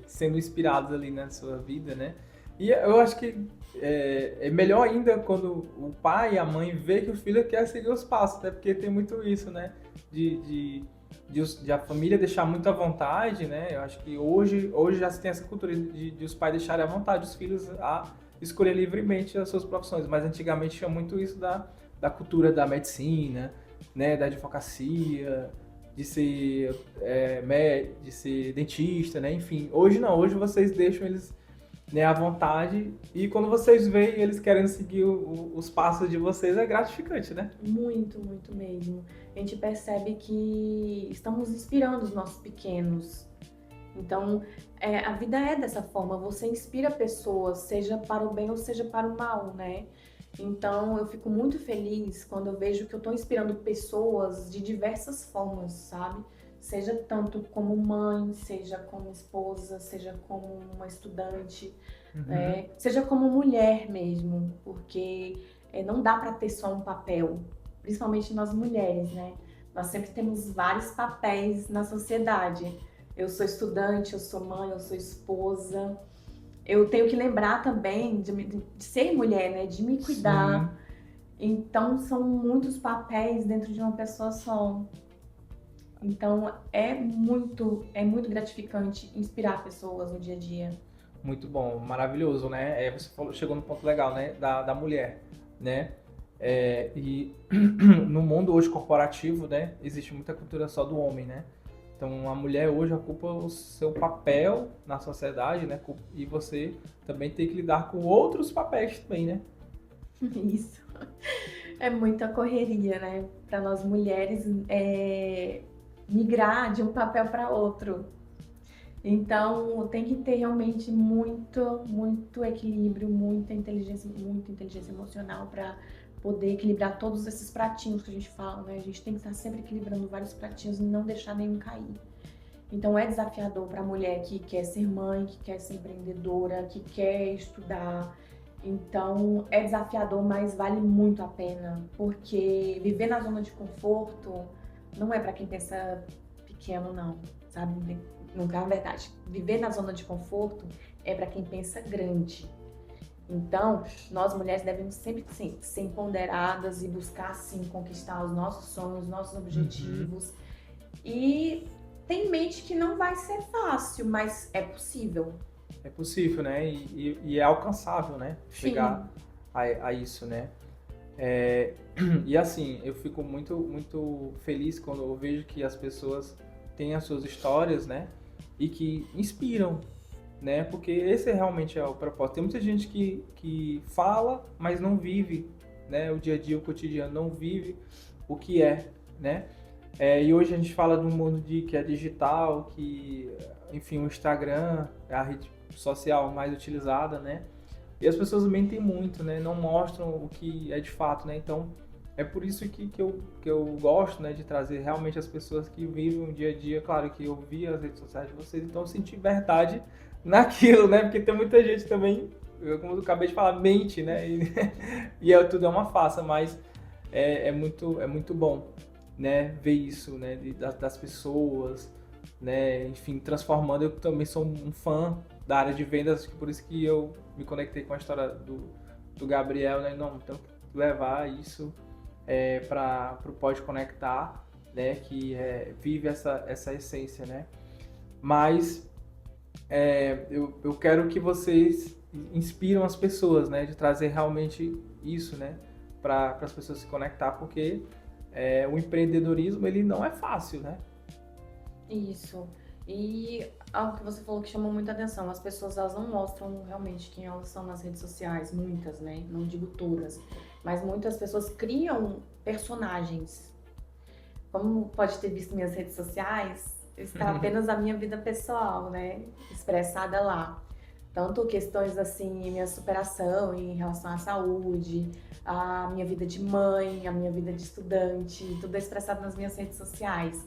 sendo inspirados ali na sua vida, né? E eu acho que é melhor ainda quando o pai e a mãe vê que o filho quer seguir os passos, né? Porque tem muito isso, né? De a família deixar muito à vontade, né? Eu acho que hoje já se tem essa cultura de os pais deixarem à vontade os filhos a escolher livremente as suas profissões. Mas antigamente tinha muito isso da cultura da medicina, né, da advocacia, de ser de ser dentista, né, enfim. Hoje não, hoje vocês deixam eles, né, à vontade, e quando vocês veem eles querendo seguir os passos de vocês, é gratificante, né?
Muito, muito mesmo. A gente percebe que estamos inspirando os nossos pequenos. Então, a vida é dessa forma, você inspira pessoas, seja para o bem ou seja para o mal, né? Então, eu fico muito feliz quando eu vejo que eu estou inspirando pessoas de diversas formas, sabe? Seja tanto como mãe, seja como esposa, seja como uma estudante, né? Seja como mulher mesmo, porque não dá para ter só um papel, principalmente nós mulheres, né? Nós sempre temos vários papéis na sociedade. Eu sou estudante, eu sou mãe, eu sou esposa. Eu tenho que lembrar também de ser mulher, né? De me cuidar.
Sim.
Então, são muitos papéis dentro de uma pessoa só. Então, é muito gratificante inspirar pessoas no dia a dia.
Muito bom, maravilhoso, né? Você falou, chegou no ponto legal, né? Da mulher, né? E no mundo hoje corporativo, né? Existe muita cultura só do homem, né? Então a mulher hoje ocupa o seu papel na sociedade, né? E você também tem que lidar com outros papéis também, né?
Isso. É muita correria, né? Para nós mulheres migrar de um papel para outro. Então tem que ter realmente muito equilíbrio, muita inteligência emocional para poder equilibrar todos esses pratinhos que a gente fala, né? A gente tem que estar sempre equilibrando vários pratinhos e não deixar nenhum cair. Então é desafiador para a mulher que quer ser mãe, que quer ser empreendedora, que quer estudar. Então é desafiador, mas vale muito a pena, porque viver na zona de conforto não é para quem pensa pequeno, não, sabe? Na verdade, viver na zona de conforto é para quem pensa grande. Então, nós mulheres devemos sempre ser empoderadas e buscar, sim, conquistar os nossos sonhos, os nossos objetivos. E tem em mente que não vai ser fácil, mas é possível.
É possível, né? E é alcançável, né? Chegar a isso, né? E assim, eu fico muito feliz quando eu vejo que as pessoas têm as suas histórias, né? E que inspiram, né? Porque esse realmente é o propósito. Tem muita gente que fala, mas não vive, né? O dia a dia, o cotidiano, não vive o que é, né? E hoje a gente fala de um mundo que é digital, que, enfim, o Instagram é a rede social mais utilizada, né? E as pessoas mentem muito, né? Não mostram o que é de fato, né? Então, é por isso que eu gosto, né, de trazer realmente as pessoas que vivem o dia a dia. Claro que eu vi as redes sociais de vocês, então eu senti verdade naquilo, né? Porque tem muita gente também, como eu acabei de falar, mente, né? Tudo é uma farsa, mas é muito bom, né? Ver isso, né? Das pessoas, né? Enfim, transformando. Eu também sou um fã da área de vendas, por isso que eu me conectei com a história do Gabriel, né? Não, então levar isso para o Pode Conectar, né? Que vive essa essência, né? Mas eu quero que vocês inspiram as pessoas, né? De trazer realmente isso, né? Para as pessoas se conectar, porque o empreendedorismo, ele não é fácil, né?
Isso. E algo que você falou que chamou muita atenção, as pessoas elas não mostram realmente quem elas são nas redes sociais, muitas, né? Não digo todas, mas muitas pessoas criam personagens. Como pode ter visto minhas redes sociais, está apenas a minha vida pessoal, né? Expressada lá. Tanto questões assim, minha superação em relação à saúde, a minha vida de mãe, a minha vida de estudante, tudo é expressado nas minhas redes sociais.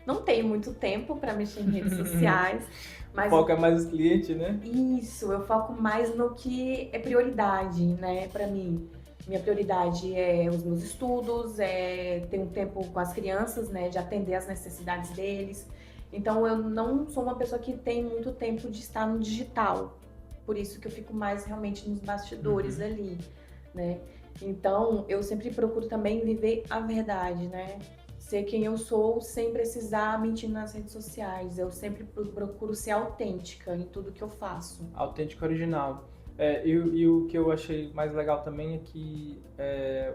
Não tenho muito tempo para mexer em redes sociais, mas...
Foca mais os clientes, né?
Isso, eu foco mais no que é prioridade, né, para mim. Minha prioridade é os meus estudos, ter um tempo com as crianças, né, de atender às necessidades deles. Então, eu não sou uma pessoa que tem muito tempo de estar no digital. Por isso que eu fico mais realmente nos bastidores ali, né? Então, eu sempre procuro também viver a verdade, né? Ser quem eu sou sem precisar mentir nas redes sociais. Eu sempre procuro ser autêntica em tudo que eu faço.
Autêntico, original. E o que eu achei mais legal também é que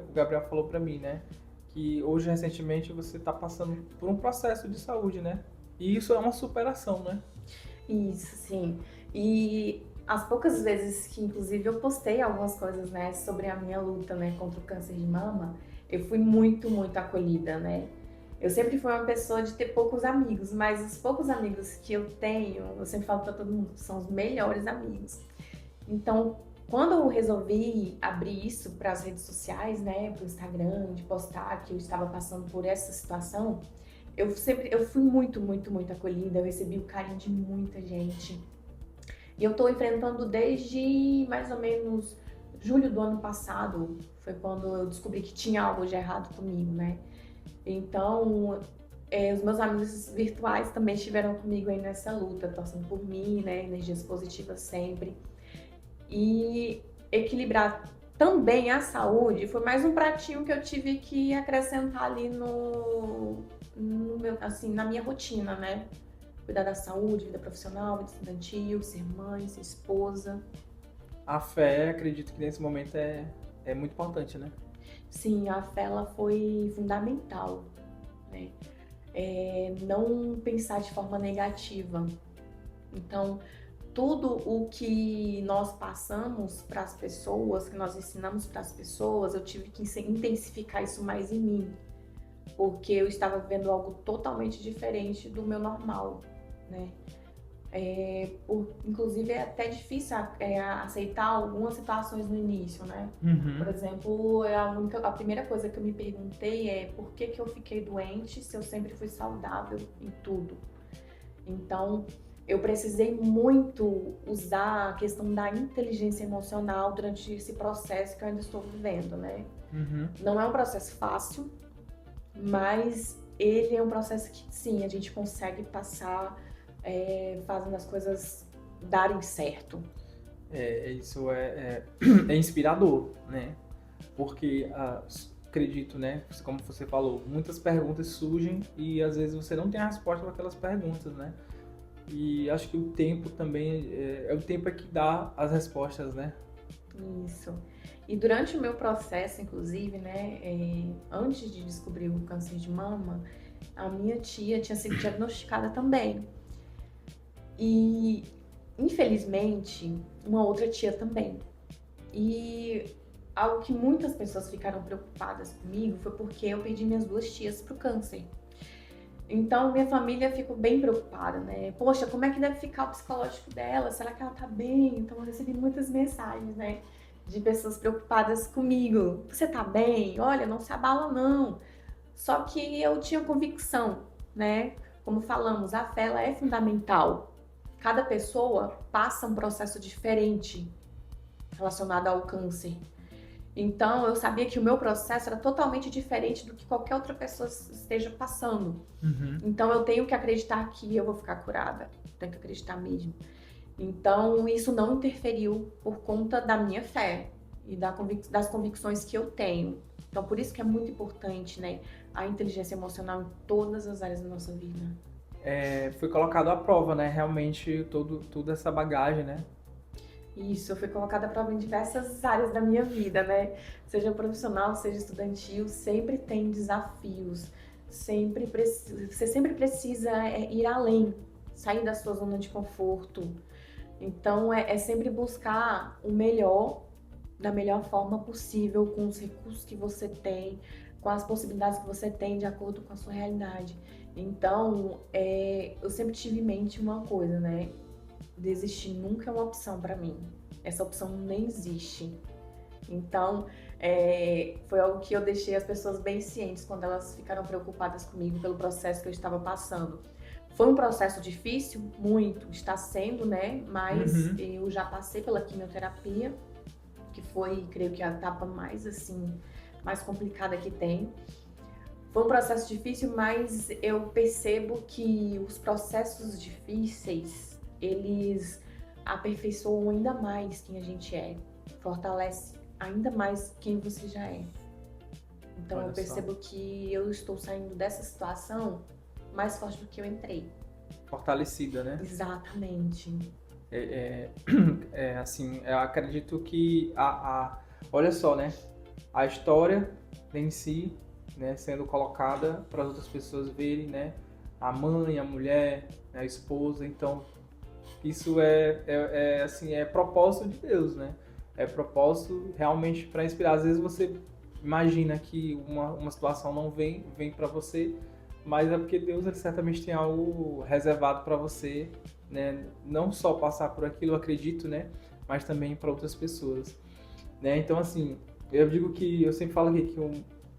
o Gabriel falou pra mim, né? Que hoje, recentemente, você tá passando por um processo de saúde, né? E isso é uma superação, né?
Isso, sim. E as poucas vezes que, inclusive, eu postei algumas coisas, né, sobre a minha luta, né, contra o câncer de mama, eu fui muito, muito acolhida, né? Eu sempre fui uma pessoa de ter poucos amigos, mas os poucos amigos que eu tenho, eu sempre falo pra todo mundo, são os melhores amigos. Então, quando eu resolvi abrir isso para as redes sociais, né, para o Instagram, de postar que eu estava passando por essa situação, eu fui muito, muito, muito acolhida, eu recebi o carinho de muita gente. E eu tô enfrentando desde mais ou menos julho do ano passado, foi quando eu descobri que tinha algo de errado comigo, né? Então, os meus amigos virtuais também estiveram comigo aí nessa luta, torcendo por mim, né? Energias positivas sempre. E equilibrar também a saúde foi mais um pratinho que eu tive que acrescentar ali no meu, assim, na minha rotina, né? Cuidar da saúde, vida profissional, vida estudantil, ser mãe, ser esposa.
A fé, acredito que nesse momento é muito importante, né?
Sim, a fé ela foi fundamental, né? Não pensar de forma negativa. Então, tudo o que nós passamos para as pessoas, que nós ensinamos para as pessoas, eu tive que intensificar isso mais em mim, porque eu estava vivendo algo totalmente diferente do meu normal, né? Inclusive é até difícil aceitar algumas situações no início, né? Por
Uhum.
exemplo, a primeira coisa que eu me perguntei é por que que eu fiquei doente se eu sempre fui saudável em tudo? Então, eu precisei muito usar a questão da inteligência emocional durante esse processo que eu ainda estou vivendo, né?
Uhum.
Não é um processo fácil, mas ele é um processo que, sim, a gente consegue passar fazendo as coisas darem certo.
Isso é inspirador, né? Porque acredito, né? Como você falou, muitas perguntas surgem e às vezes você não tem a resposta para aquelas perguntas, né? E acho que o tempo também o tempo que dá as respostas, né?
Isso. E durante o meu processo, inclusive, né, antes de descobrir o câncer de mama, a minha tia tinha sido diagnosticada também. E, infelizmente, uma outra tia também. E algo que muitas pessoas ficaram preocupadas comigo foi porque eu perdi minhas duas tias pro câncer. Então, minha família ficou bem preocupada, né? Poxa, como é que deve ficar o psicológico dela? Será que ela tá bem? Então, eu recebi muitas mensagens, né? De pessoas preocupadas comigo. Você tá bem? Olha, não se abala, não. Só que eu tinha convicção, né? Como falamos, a fé ela é fundamental. Cada pessoa passa um processo diferente relacionado ao câncer. Então, eu sabia que o meu processo era totalmente diferente do que qualquer outra pessoa esteja passando.
Uhum.
Então, eu tenho que acreditar que eu vou ficar curada. Tenho que acreditar mesmo. Então, isso não interferiu por conta da minha fé e das convicções que eu tenho. Então, por isso que é muito importante, né, a inteligência emocional em todas as áreas da nossa vida.
Foi colocado à prova, né? Realmente toda essa bagagem, né?
Isso, eu fui colocada à prova em diversas áreas da minha vida, né? Seja profissional, seja estudantil, sempre tem desafios. Você sempre precisa ir além, sair da sua zona de conforto. Então, é sempre buscar o melhor, da melhor forma possível, com os recursos que você tem, com as possibilidades que você tem, de acordo com a sua realidade. Então, eu sempre tive em mente uma coisa, né? Desistir nunca é uma opção para mim. Essa opção nem existe. Então, foi algo que eu deixei as pessoas bem cientes quando elas ficaram preocupadas comigo pelo processo que eu estava passando. Foi um processo difícil, muito, está sendo, né? Mas
Uhum.
eu já passei pela quimioterapia, que foi, creio que a etapa mais, assim, mais complicada que tem. Foi um processo difícil, mas eu percebo que os processos difíceis, eles aperfeiçoam ainda mais quem a gente é, fortalece ainda mais quem você já é. Então
Olha
eu
só.
percebo que eu estou saindo dessa situação mais forte do que eu entrei.
Fortalecida, né?
Exatamente.
Assim, eu acredito que olha só, né? A história em si, né, sendo colocada para as outras pessoas verem, né? A mãe, a mulher, a esposa. Então, isso assim, é propósito de Deus, né? É propósito realmente para inspirar. Às vezes você imagina que uma situação não vem para você, mas é porque Deus, ele certamente tem algo reservado para você, né? Não só passar por aquilo, eu acredito, né? Mas também para outras pessoas, né? Então, assim, eu digo que, eu sempre falo aqui que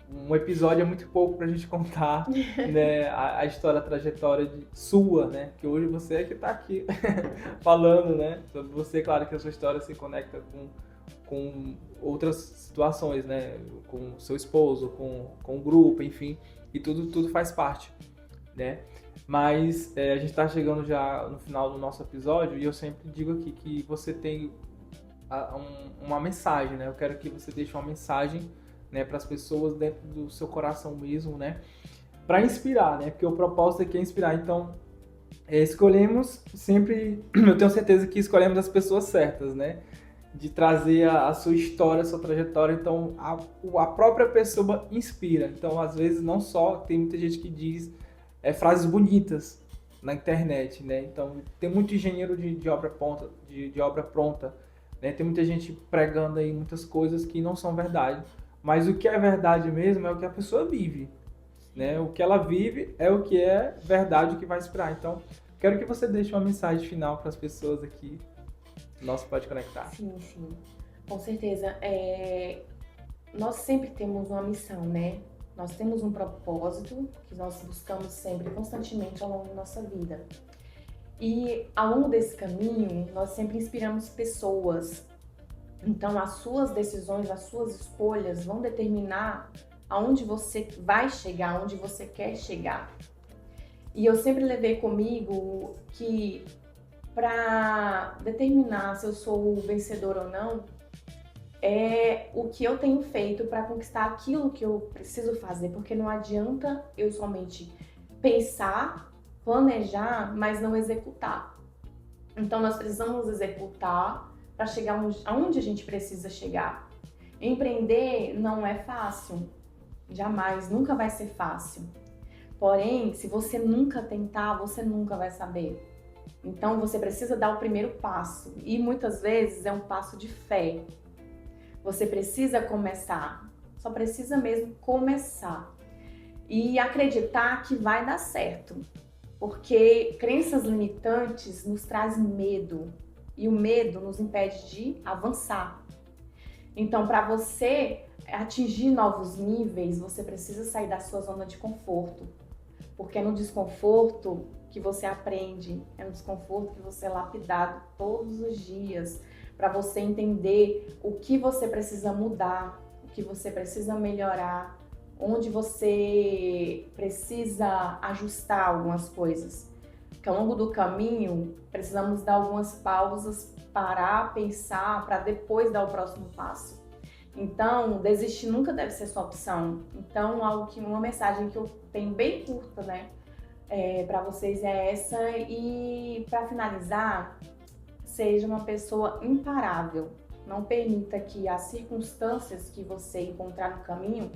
um episódio é muito pouco pra gente contar, né? A história, a trajetória sua, né? Que hoje você é que tá aqui falando, né? Sobre você, claro que a sua história se conecta com outras situações, né? Com o seu esposo, com o grupo, enfim, e tudo faz parte, né? Mas a gente está chegando já no final do nosso episódio e eu sempre digo aqui que você tem uma mensagem, né? Eu quero que você deixe uma mensagem, né, para as pessoas dentro do seu coração mesmo, né? Para inspirar, né? Porque o propósito aqui é inspirar. Então, escolhemos sempre, eu tenho certeza que escolhemos as pessoas certas, né? De trazer a sua história, a sua trajetória. Então, a própria pessoa inspira. Então, às vezes, não só, tem muita gente que diz frases bonitas na internet, né? Então, tem muito engenheiro de obra pronta, né? Tem muita gente pregando aí muitas coisas que não são verdade. Mas o que é verdade mesmo é o que a pessoa vive, né? O que ela vive é o que é verdade, o que vai inspirar. Então, quero que você deixe uma mensagem final para as pessoas aqui. Nosso Pode Conectar.
Sim, com certeza. Nós sempre temos uma missão, né? Nós temos um propósito que nós buscamos sempre, constantemente ao longo da nossa vida. E ao longo desse caminho, nós sempre inspiramos pessoas. Então, as suas decisões, as suas escolhas vão determinar aonde você vai chegar, aonde você quer chegar. E eu sempre levei comigo que para determinar se eu sou vencedor ou não, é o que eu tenho feito para conquistar aquilo que eu preciso fazer, porque não adianta eu somente pensar, planejar, mas não executar. Então, nós precisamos executar para chegar aonde a gente precisa chegar. Empreender não é fácil, jamais, nunca vai ser fácil. Porém, se você nunca tentar, você nunca vai saber. Então, você precisa dar o primeiro passo e muitas vezes é um passo de fé. Você precisa começar, só precisa mesmo começar e acreditar que vai dar certo, porque crenças limitantes nos trazem medo e o medo nos impede de avançar. Então, para você atingir novos níveis, você precisa sair da sua zona de conforto, porque é no desconforto que você aprende, é no desconforto que você é lapidado todos os dias, para você entender o que você precisa mudar, o que você precisa melhorar, onde você precisa ajustar algumas coisas. Porque ao longo do caminho, precisamos dar algumas pausas, parar, pensar, para depois dar o próximo passo. Então, desistir nunca deve ser sua opção. Então, uma mensagem que eu tenho bem curta, né, para vocês é essa. E para finalizar, seja uma pessoa imparável. Não permita que as circunstâncias que você encontrar no caminho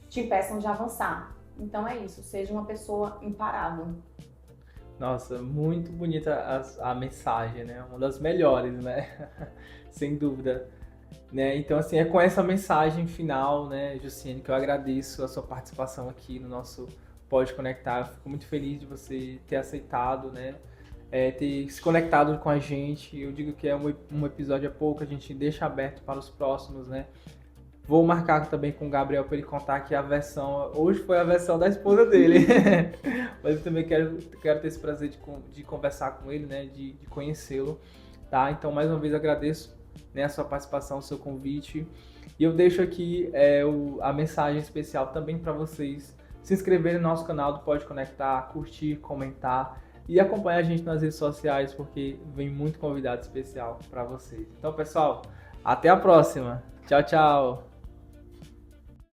te impeçam de avançar. Então é isso, seja uma pessoa imparável.
Nossa, muito bonita a mensagem, né? Uma das melhores, né? Sem dúvida. Né? Então, assim, é com essa mensagem final, né, Jussiene, que eu agradeço a sua participação aqui no nosso Pode Conectar. Eu fico muito feliz de você ter aceitado, né? Ter se conectado com a gente. Eu digo que um episódio é pouco, a gente deixa aberto para os próximos, né? Vou marcar também com o Gabriel para ele contar que a versão... Hoje foi a versão da esposa dele. Mas eu também quero ter esse prazer de conversar com ele, né? De conhecê-lo, tá? Então, mais uma vez, agradeço, né, a sua participação, o seu convite. E eu deixo aqui a mensagem especial também para vocês se inscreverem no nosso canal do Pode Conectar, curtir, comentar e acompanhar a gente nas redes sociais, porque vem muito convidado especial para vocês. Então, pessoal, até a próxima. Tchau, tchau.